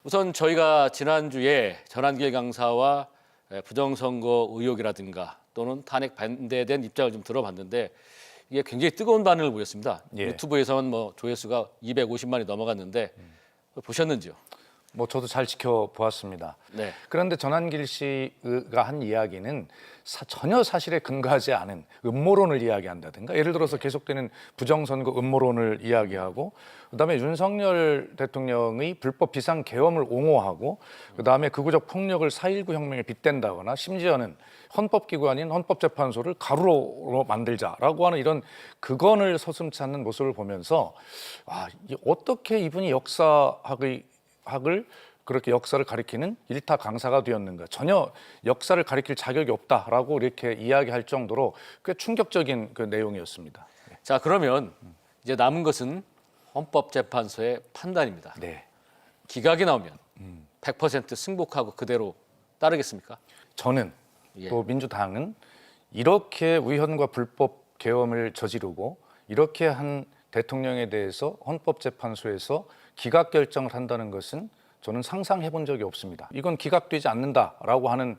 우선 저희가 지난주에 전한길 강사와 부정선거 의혹이라든가 또는 탄핵 반대에 대한 입장을 좀 들어봤는데 이게 굉장히 뜨거운 반응을 보였습니다. 예. 유튜브에서는 뭐 조회수가 250만이 넘어갔는데 보셨는지요? 뭐 저도 잘 지켜보았습니다. 네. 그런데 전한길 씨가 한 이야기는 전혀 사실에 근거하지 않은 음모론을 이야기한다든가, 예를 들어서 계속되는 부정선거 음모론을 이야기하고, 그다음에 윤석열 대통령의 불법 비상계엄을 옹호하고, 그다음에 극우적 폭력을 4.19 혁명에 빗댄다거나, 심지어는 헌법기관인 헌법재판소를 가루로 만들자라고 하는 이런 극언을 서슴지 않는 모습을 보면서 어떻게 이분이 역사학을 그렇게 역사를 가리키는 일타 강사가 되었는가, 전혀 역사를 가리킬 자격이 없다라고 이렇게 이야기할 정도로 꽤 충격적인 그 내용이었습니다. 자, 그러면 이제 남은 것은 헌법재판소의 판단입니다. 네. 기각이 나오면 100% 승복하고 그대로 따르겠습니까? 저는 예. 또 민주당은 이렇게 위헌과 불법 계엄을 저지르고 이렇게 한 대통령에 대해서 헌법재판소에서 기각 결정을 한다는 것은 저는 상상해 본 적이 없습니다. 이건 기각되지 않는다라고 하는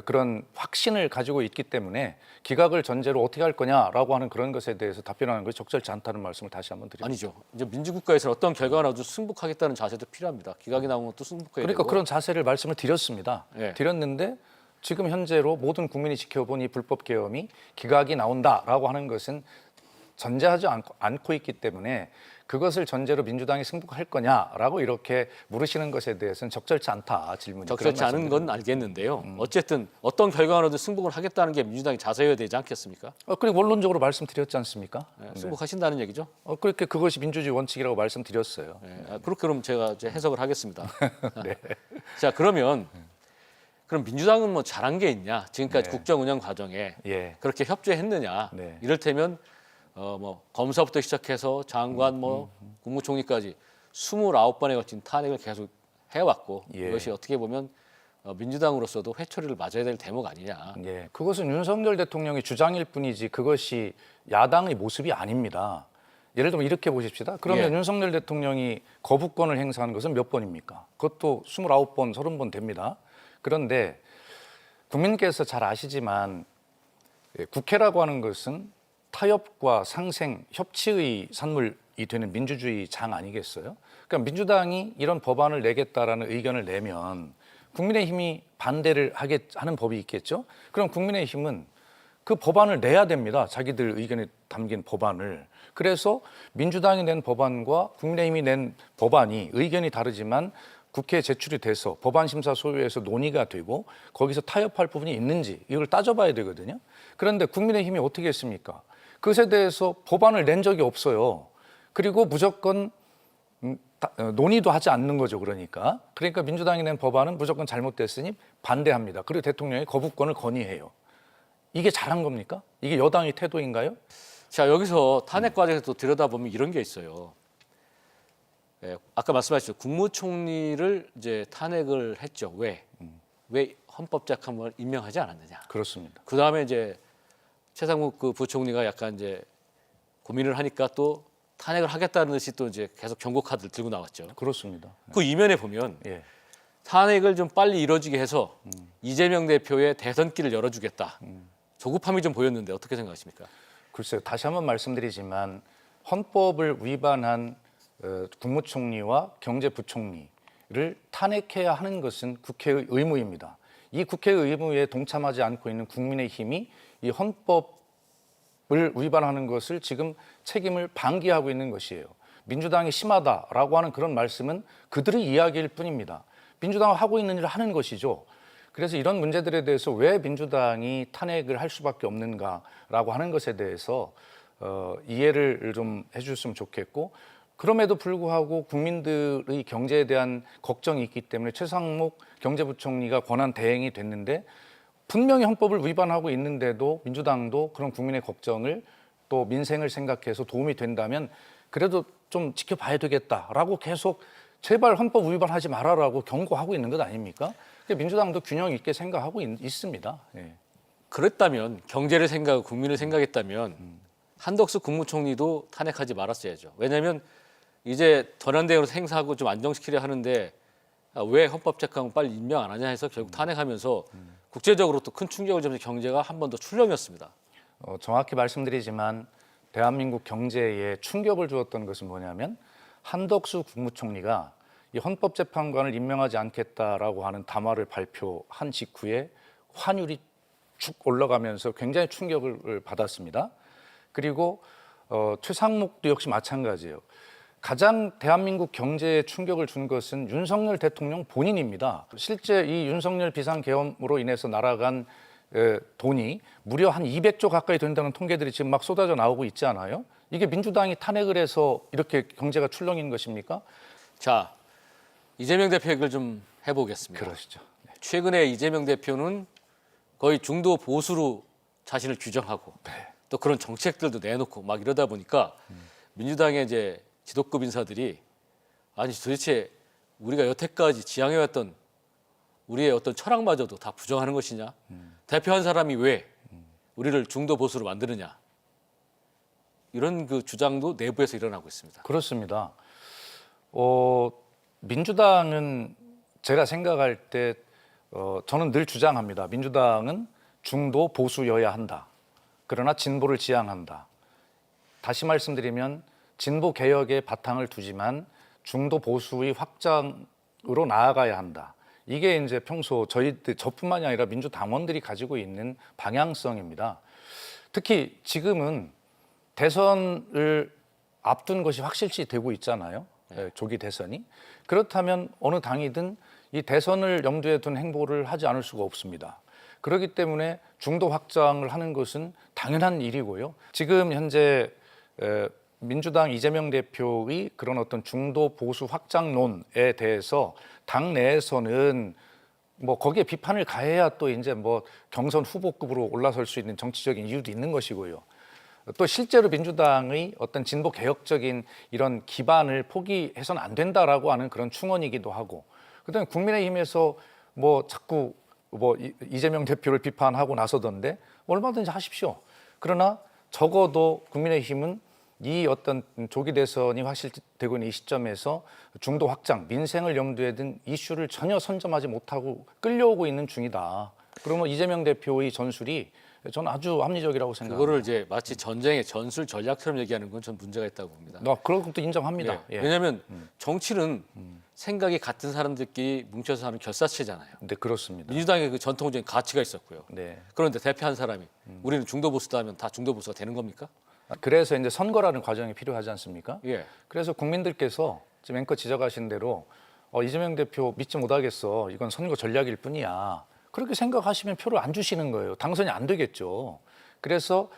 그런 확신을 가지고 있기 때문에 기각을 전제로 어떻게 할 거냐라고 하는 그런 것에 대해서 답변하는 것이 적절치 않다는 말씀을 다시 한번 드립니다. 아니죠. 이제 민주국가에서는 어떤 결과가 나와도 승복하겠다는 자세도 필요합니다. 기각이 나오는 것도 승복해야 그러니까 되고. 그런 자세를 말씀을 드렸습니다. 예. 드렸는데 지금 현재로 모든 국민이 지켜본 이 불법 계엄이 기각이 나온다라고 하는 것은 전제하지 않고 있기 때문에 그것을 전제로 민주당이 승복할 거냐라고 이렇게 물으시는 것에 대해서는 적절치 않다 질문이. 적절치 않은 건 알겠는데요. 어쨌든 어떤 결과가 나와도 승복을 하겠다는 게 민주당의 자세여야 되지 않겠습니까? 그리고 원론적으로 말씀드렸지 않습니까? 네, 승복하신다는 얘기죠. 그렇게 그것이 민주주의 원칙이라고 말씀드렸어요. 네, 그렇게 그럼 제가 이제 해석을 하겠습니다. 네. 자, 그럼 민주당은 뭐 잘한 게 있냐? 지금까지 네. 국정 운영 과정에 예. 그렇게 협조했느냐? 네. 이를테면 뭐 검사부터 시작해서 장관, 국무총리까지 29번에 걸친 탄핵을 계속 해왔고 예. 이것이 어떻게 보면 민주당으로서도 회초리를 맞아야 될 대목 아니냐? 예. 그것은 윤석열 대통령의 주장일 뿐이지 그것이 야당의 모습이 아닙니다. 예를 들면 이렇게 보십시다. 그러면 예. 윤석열 대통령이 거부권을 행사하는 것은 몇 번입니까? 그것도 29번, 30번 됩니다. 그런데 국민께서 잘 아시지만 국회라고 하는 것은 타협과 상생, 협치의 산물이 되는 민주주의 장 아니겠어요? 그러니까 민주당이 이런 법안을 내겠다라는 의견을 내면 국민의힘이 반대를 하는 법이 있겠죠? 그럼 국민의힘은 그 법안을 내야 됩니다. 자기들 의견에 담긴 법안을. 그래서 민주당이 낸 법안과 국민의힘이 낸 법안이 의견이 다르지만 국회에 제출이 돼서 법안심사소위에서 논의가 되고 거기서 타협할 부분이 있는지 이걸 따져봐야 되거든요. 그런데 국민의힘이 어떻게 했습니까? 그것에 대해서 법안을 낸 적이 없어요. 그리고 무조건 논의도 하지 않는 거죠. 그러니까 민주당이 낸 법안은 무조건 잘못됐으니 반대합니다. 그리고 대통령이 거부권을 건의해요. 이게 잘한 겁니까? 이게 여당의 태도인가요? 자, 여기서 탄핵 과정에서 또 들여다보면 이런 게 있어요. 예, 아까 말씀하셨죠. 국무총리를 이제 탄핵을 했죠. 왜 헌법재판관을 임명하지 않았느냐. 그렇습니다. 그 다음에 이제 최상목 그 부총리가 약간 이제 고민을 하니까 또 탄핵을 하겠다는 듯이 또 이제 계속 경고 카드를 들고 나왔죠. 그렇습니다. 그 이면에 보면 예. 탄핵을 좀 빨리 이뤄지게 해서 이재명 대표의 대선길을 열어주겠다. 조급함이 좀 보였는데 어떻게 생각하십니까? 글쎄요. 다시 한번 말씀드리지만 헌법을 위반한 국무총리와 경제부총리를 탄핵해야 하는 것은 국회의 의무입니다. 이 국회의 의무에 동참하지 않고 있는 국민의힘이 이 헌법을 위반하는 것을 지금 책임을 방기하고 있는 것이에요. 민주당이 심하다라고 하는 그런 말씀은 그들의 이야기일 뿐입니다. 민주당은 하고 있는 일을 하는 것이죠. 그래서 이런 문제들에 대해서 왜 민주당이 탄핵을 할 수밖에 없는가라고 하는 것에 대해서 이해를 좀 해주셨으면 좋겠고, 그럼에도 불구하고 국민들의 경제에 대한 걱정이 있기 때문에 최상목 경제부총리가 권한 대행이 됐는데 분명히 헌법을 위반하고 있는데도 민주당도 그런 국민의 걱정을 또 민생을 생각해서 도움이 된다면 그래도 좀 지켜봐야 되겠다라고 계속 제발 헌법 위반하지 말아라고 경고하고 있는 것 아닙니까? 민주당도 균형 있게 생각하고 있습니다. 예. 그랬다면 경제를 생각하고 국민을 생각했다면 한덕수 국무총리도 탄핵하지 말았어야죠. 왜냐하면 이제 전환대행으로 행사하고 좀 안정시키려 하는데 왜 헌법재판관 빨리 임명 안 하냐 해서 결국 탄핵하면서 국제적으로 또 큰 충격을 주면서 경제가 한 번 더 출렁였습니다. 정확히 말씀드리지만 대한민국 경제에 충격을 주었던 것은 뭐냐면 한덕수 국무총리가 이 헌법재판관을 임명하지 않겠다라고 하는 담화를 발표한 직후에 환율이 쭉 올라가면서 굉장히 충격을 받았습니다. 그리고 최상목도 역시 마찬가지예요. 가장 대한민국 경제에 충격을 준 것은 윤석열 대통령 본인입니다. 실제 이 윤석열 비상계엄으로 인해서 날아간 돈이 무려 한 200조 가까이 된다는 통계들이 지금 막 쏟아져 나오고 있지 않아요? 이게 민주당이 탄핵을 해서 이렇게 경제가 출렁인 것입니까? 자, 이재명 대표 얘기를 좀 해보겠습니다. 그러시죠. 네. 최근에 이재명 대표는 거의 중도 보수로 자신을 규정하고 또 그런 정책들도 내놓고 막 이러다 보니까 민주당의 이제 지도급 인사들이 아니 도대체 우리가 여태까지 지향해왔던 우리의 어떤 철학마저도 다 부정하는 것이냐? 대표한 사람이 왜 우리를 중도 보수로 만드느냐? 이런 그 주장도 내부에서 일어나고 있습니다. 그렇습니다. 민주당은 제가 생각할 때 저는 늘 주장합니다. 민주당은 중도 보수여야 한다. 그러나 진보를 지향한다. 다시 말씀드리면 진보 개혁의 바탕을 두지만 중도 보수의 확장으로 나아가야 한다. 이게 이제 평소 저뿐만이 아니라 민주당원들이 가지고 있는 방향성입니다. 특히 지금은 대선을 앞둔 것이 확실시 되고 있잖아요. 조기 대선이. 그렇다면 어느 당이든 이 대선을 염두에 둔 행보를 하지 않을 수가 없습니다. 그렇기 때문에 중도 확장을 하는 것은 당연한 일이고요. 지금 현재 민주당 이재명 대표의 그런 어떤 중도 보수 확장론에 대해서 당 내에서는 뭐 거기에 비판을 가해야 또 이제 뭐 경선 후보급으로 올라설 수 있는 정치적인 이유도 있는 것이고요. 또 실제로 민주당의 어떤 진보 개혁적인 이런 기반을 포기해서는 안 된다라고 하는 그런 충언이기도 하고, 그다음에 국민의힘에서 뭐 자꾸 뭐 이재명 대표를 비판하고 나서던데 얼마든지 하십시오. 그러나 적어도 국민의힘은 이 어떤 조기 대선이 확실되고 있는 이 시점에서 중도 확장, 민생을 염두에 둔 이슈를 전혀 선점하지 못하고 끌려오고 있는 중이다. 그러면 이재명 대표의 전술이 저는 아주 합리적이라고 생각합니다. 그거를 이제 마치 전쟁의 전술 전략처럼 얘기하는 건 전 문제가 있다고 봅니다. 그런 것도 인정합니다. 예. 예. 왜냐하면 정치는 생각이 같은 사람들끼리 뭉쳐서 하는 결사체잖아요. 네, 그렇습니다. 민주당의 그 전통적인 가치가 있었고요. 네. 그런데 대표한 사람이 우리는 중도 보수다 하면 다 중도 보수가 되는 겁니까? 그래서 이제 선거라는 과정이 필요하지 않습니까? 예. 그래서 국민들께서 지금 앵커 지적하신 대로 이재명 대표 믿지 못하겠어. 이건 선거 전략일 뿐이야. 그렇게 생각하시면 표를 안 주시는 거예요. 당선이 안 되겠죠. 그래서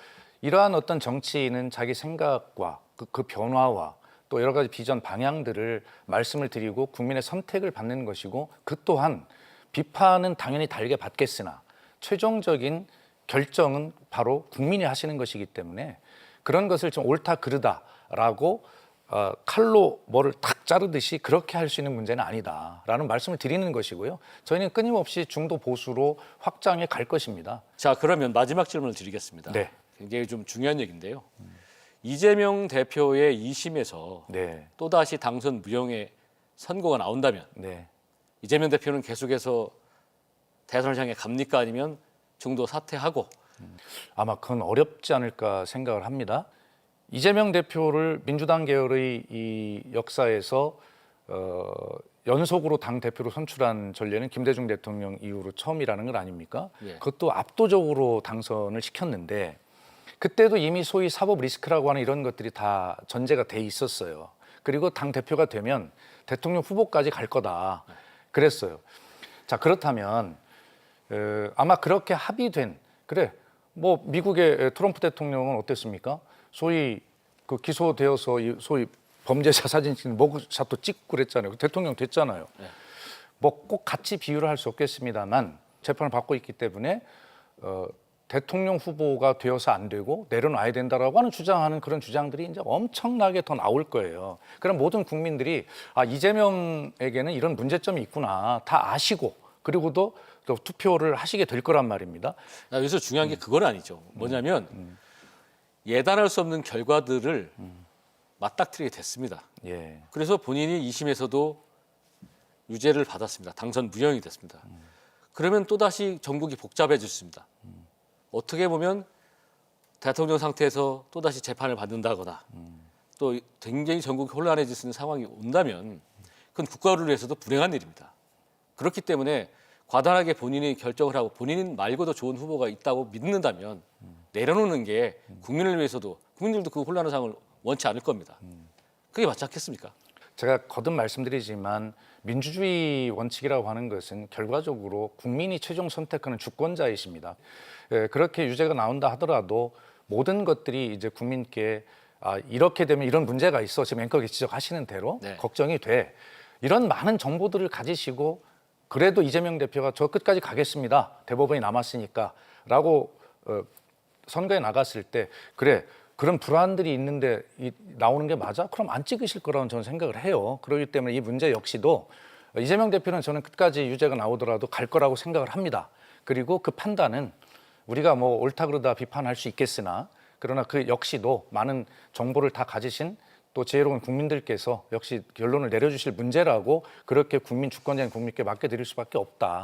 이러한 어떤 정치인은 자기 생각과 그 변화와 또 여러 가지 비전 방향들을 말씀을 드리고 국민의 선택을 받는 것이고, 그 또한 비판은 당연히 달게 받겠으나 최종적인 결정은 바로 국민이 하시는 것이기 때문에 그런 것을 좀 옳다 그르다라고 칼로 뭐를 탁 자르듯이 그렇게 할 수 있는 문제는 아니다라는 말씀을 드리는 것이고요. 저희는 끊임없이 중도 보수로 확장해 갈 것입니다. 자, 그러면 마지막 질문을 드리겠습니다. 네. 굉장히 좀 중요한 얘기인데요. 이재명 대표의 2심에서 네, 또다시 당선 무효의 선고가 나온다면 네. 이재명 대표는 계속해서 대선을 향해 갑니까? 아니면 중도 사퇴하고? 아마 그건 어렵지 않을까 생각을 합니다. 이재명 대표를 민주당 계열의 이 역사에서 연속으로 당 대표로 선출한 전례는 김대중 대통령 이후로 처음이라는 건 아닙니까? 예. 그것도 압도적으로 당선을 시켰는데 그때도 이미 소위 사법 리스크라고 하는 이런 것들이 다 전제가 돼 있었어요. 그리고 당 대표가 되면 대통령 후보까지 갈 거다 그랬어요. 자, 그렇다면 아마 그렇게 합의된, 그래 뭐 미국의 트럼프 대통령은 어땠습니까? 소위 그 기소되어서 소위 범죄자 사진 찍는 머그샷도 찍고 그랬잖아요. 대통령 됐잖아요. 네. 뭐 꼭 같이 비유를 할 수 없겠습니다만 재판을 받고 있기 때문에 대통령 후보가 되어서 안 되고 내려놔야 된다라고 하는 주장하는 그런 주장들이 이제 엄청나게 더 나올 거예요. 그럼 모든 국민들이 이재명에게는 이런 문제점이 있구나 다 아시고 그리고도 또 투표를 하시게 될 거란 말입니다. 여기서 중요한 게 그건 아니죠. 뭐냐면 예단할 수 없는 결과들을 맞닥뜨리게 됐습니다. 예. 그래서 본인이 2심에서도 유죄를 받았습니다. 당선 무혐의 됐습니다. 그러면 또다시 전국이 복잡해졌습니다. 어떻게 보면 대통령 상태에서 또다시 재판을 받는다거나 또 굉장히 전국이 혼란해질 수 있는 상황이 온다면 그건 국가를 위해서도 불행한 일입니다. 그렇기 때문에 과단하게 본인이 결정을 하고 본인 말고도 좋은 후보가 있다고 믿는다면 내려놓는 게 국민을 위해서도 국민들도 그 혼란한 상황을 원치 않을 겁니다. 그게 맞지 않겠습니까? 제가 거듭 말씀드리지만 민주주의 원칙이라고 하는 것은 결과적으로 국민이 최종 선택하는 주권자이십니다. 그렇게 유죄가 나온다 하더라도 모든 것들이 이제 국민께 이렇게 되면 이런 문제가 있어 지금 앵커가 지적하시는 대로 네. 걱정이 돼. 이런 많은 정보들을 가지시고 그래도 이재명 대표가 저 끝까지 가겠습니다. 대법원이 남았으니까라고 선거에 나갔을 때 그래 그런 불안들이 있는데 나오는 게 맞아? 그럼 안 찍으실 거라고 저는 생각을 해요. 그렇기 때문에 이 문제 역시도 이재명 대표는 저는 끝까지 유죄가 나오더라도 갈 거라고 생각을 합니다. 그리고 그 판단은 우리가 뭐 옳다 그러다 비판할 수 있겠으나 그러나 그 역시도 많은 정보를 다 가지신 또 지혜로운 국민들께서 역시 결론을 내려주실 문제라고 그렇게 국민 주권자인 국민께 맡겨드릴 수밖에 없다.